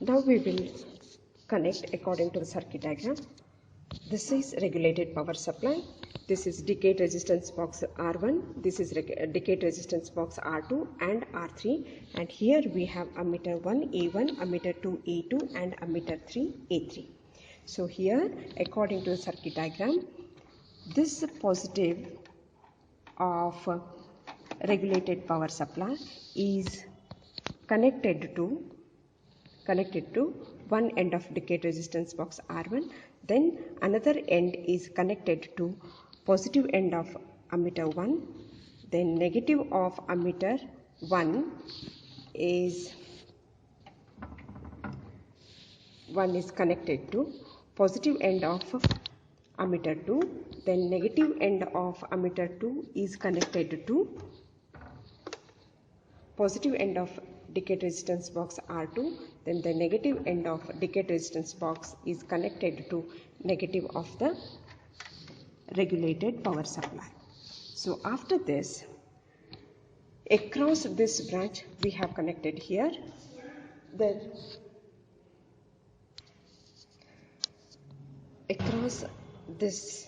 Now we will connect according to the circuit diagram. This is regulated power supply. This is decayed resistance box R1. This is decayed resistance box R2 and R3. And here we have ammeter 1 A1, ammeter 2 A2 and ammeter 3 A3. So here according to the circuit diagram, this positive of regulated power supply is connected to one end of decayed resistance box R1, then another end is connected to positive end of ammeter 1, then negative of ammeter 1 is connected to positive end of ammeter 2, then negative end of ammeter 2 is connected to positive end of decayed resistance box R2, then the negative end of decayed resistance box is connected to negative of the regulated power supply. So after this, across this branch we have connected here, then across this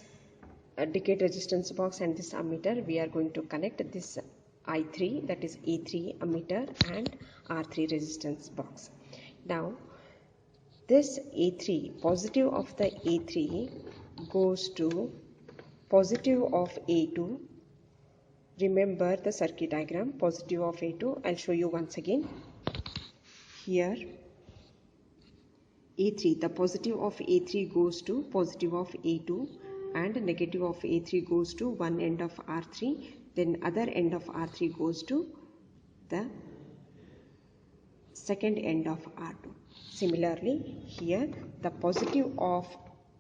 decayed resistance box and this ammeter we are going to connect this I3, that is A3 ammeter and R3 resistance box. Now this A3, positive of the A3 goes to positive of A2. Remember the circuit diagram, positive of A2. I'll show you once again. Here A3, the positive of A3 goes to positive of A2 and negative of A3 goes to one end of R3, then other end of R3 goes to the second end of R2. Similarly, here the positive of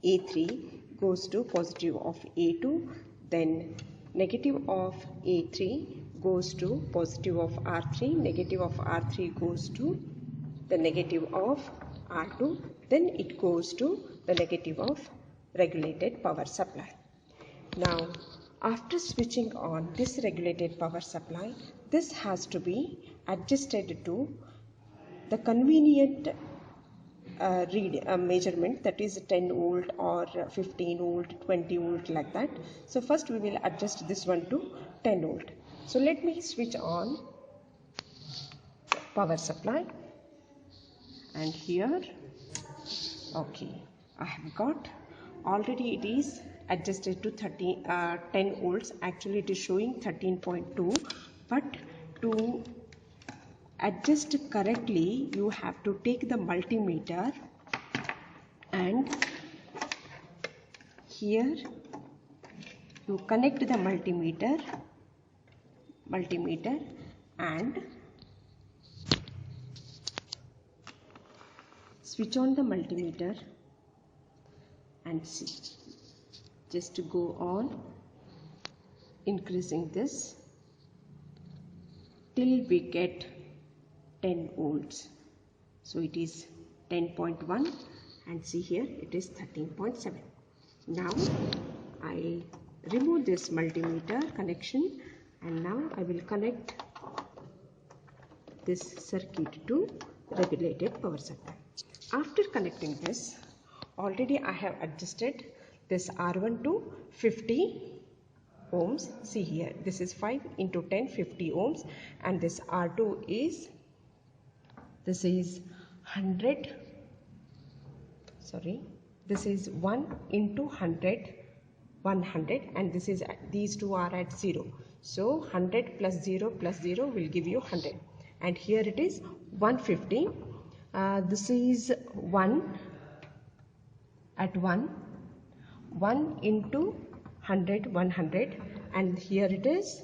A3 goes to positive of A2, then negative of A3 goes to positive of R3, negative of R3 goes to the negative of R2, then it goes to the negative of regulated power supply. Now, after switching on this regulated power supply, this has to be adjusted to the convenient measurement, that is 10 volt or 15 volt, 20 volt, like that. So first we will adjust this one to 10 volt. So let me switch on power supply, and here, okay, I have got, already it is adjusted to 10 volts. Actually it is showing 13.2, but to adjust correctly you have to take the multimeter and here you connect the multimeter and switch on the multimeter and see. Just to go on increasing this till we get 10 volts. So it is 10.1 and see here it is 13.7. Now I remove this multimeter connection and now I will connect this circuit to regulated power supply. After connecting this, already I have adjusted this R1 to 50 ohms. See here, this is 5 into 10, 50 ohms, and this R2 is, this is 100, sorry, this is 1 into 100, 100, and this is, these two are at 0. So 100 plus 0 plus 0 will give you 100, and here it is 150. This is 1 at 1 into 100, 100, and here it is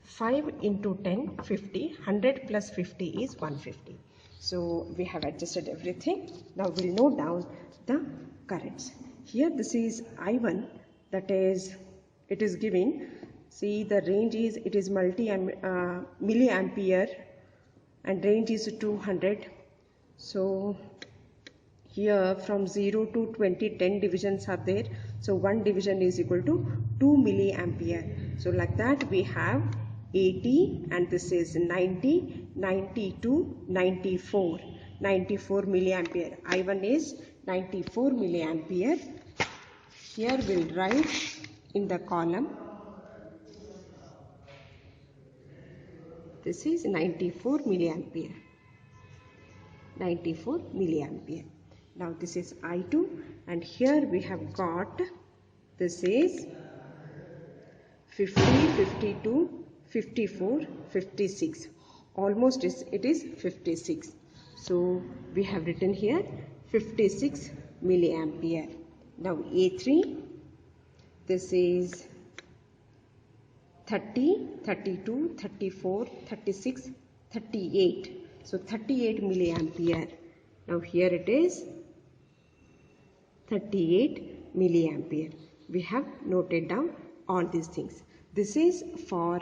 5 into 10, 50, 100 plus 50 is 150. So we have adjusted everything. Now we'll note down the currents. Here this is I1, that is, it is giving, see the range is, it is milliampere and range is 200. So here from 0 to 20, 10 divisions are there. So one division is equal to 2 milliampere. So like that we have 80 and this is 90, 92, 94. 94 milliampere. I1 is 94 milliampere. Here we'll write in the column. This is 94 milliampere. 94 milliampere. Now this is I2, and here we have got, this is 50, 52, 54, 56. Almost it is 56. So we have written here 56 milliampere. Now A3, this is 30, 32, 34, 36, 38. So 38 milliampere. Now here it is 38 milliampere. We have noted down all these things. This is for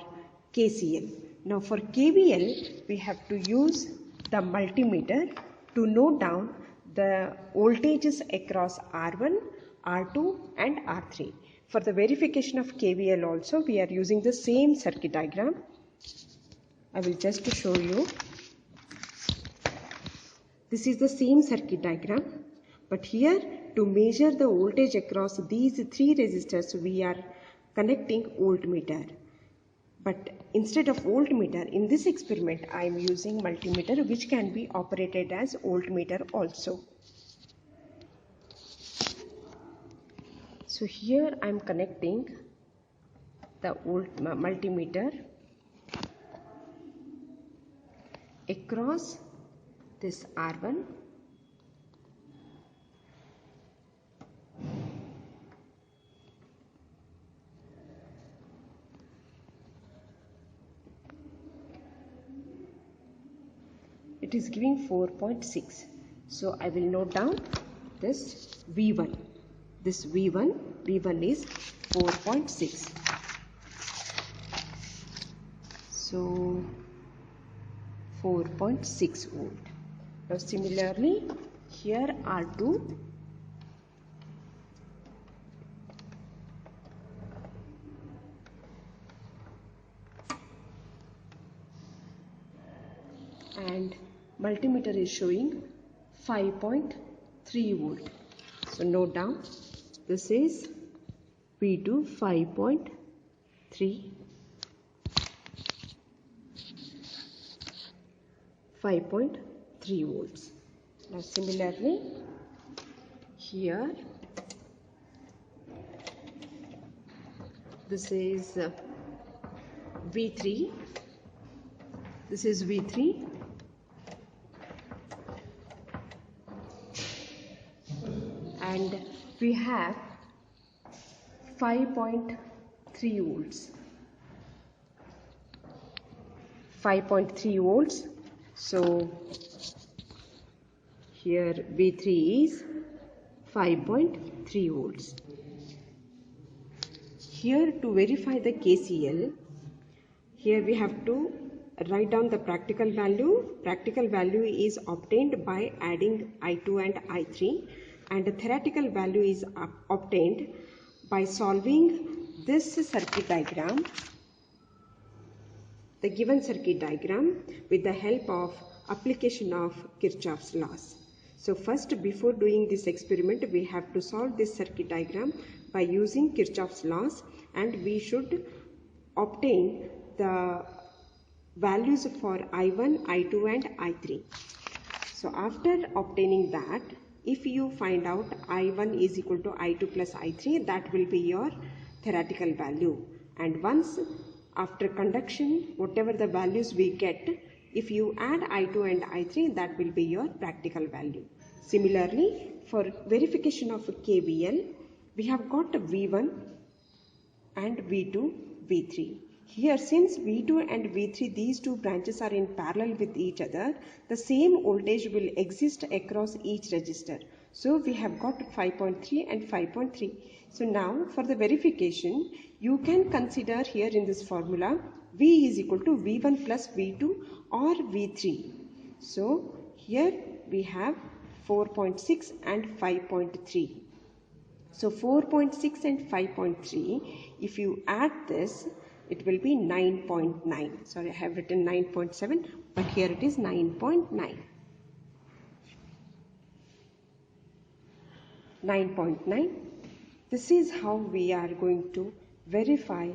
KCL. Now for KVL, we have to use the multimeter to note down the voltages across R1, R2 and R3. For the verification of KVL also, we are using the same circuit diagram. I will just show you. This is the same circuit diagram, but here to measure the voltage across these three resistors, we are connecting voltmeter. But instead of voltmeter, in this experiment, I am using multimeter, which can be operated as voltmeter also. So here I am connecting the multimeter across this R1 it is giving 4.6. So I will note down this V1. This V1 is 4.6. So 4.6 volt. Now similarly, here R2, and multimeter is showing 5.3 volt. So note down, this is V2 5.3 volts. Now similarly, here this is V3. This is V3. And we have 5.3 volts. 5.3 volts. So here V3 is 5.3 volts. Here to verify the KCL, here we have to write down the practical value. Practical value is obtained by adding I2 and I3, and the theoretical value is obtained by solving this circuit diagram, the given circuit diagram, with the help of application of Kirchhoff's laws. So first, before doing this experiment, we have to solve this circuit diagram by using Kirchhoff's laws, and we should obtain the values for I1, I2 and I3. So after obtaining that, if you find out I1 is equal to I2 plus I3, that will be your theoretical value. And once after conduction, whatever the values we get, if you add I2 and I3, that will be your practical value. Similarly, for verification of KVL, we have got V1 and V2, V3. Here, since V2 and V3, these two branches are in parallel with each other, the same voltage will exist across each resistor. So we have got 5.3 and 5.3. So now for the verification, you can consider here in this formula, V is equal to V1 plus V2 or V3. So here we have 4.6 and 5.3. So 4.6 and 5.3, if you add this, it will be 9.9. Sorry, I have written 9.7. but here it is 9.9. 9.9. This is how we are going to verify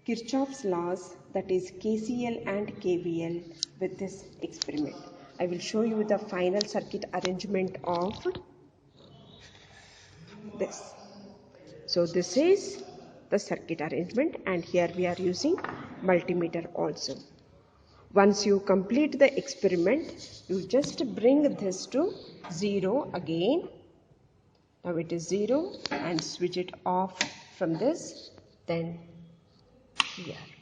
Kirchhoff's laws, that is KCL and KVL, with this experiment. I will show you the final circuit arrangement of this. So this is the circuit arrangement, and here we are using multimeter also. Once you complete the experiment, you just bring this to 0 again. Now it is 0 and switch it off from this, then here.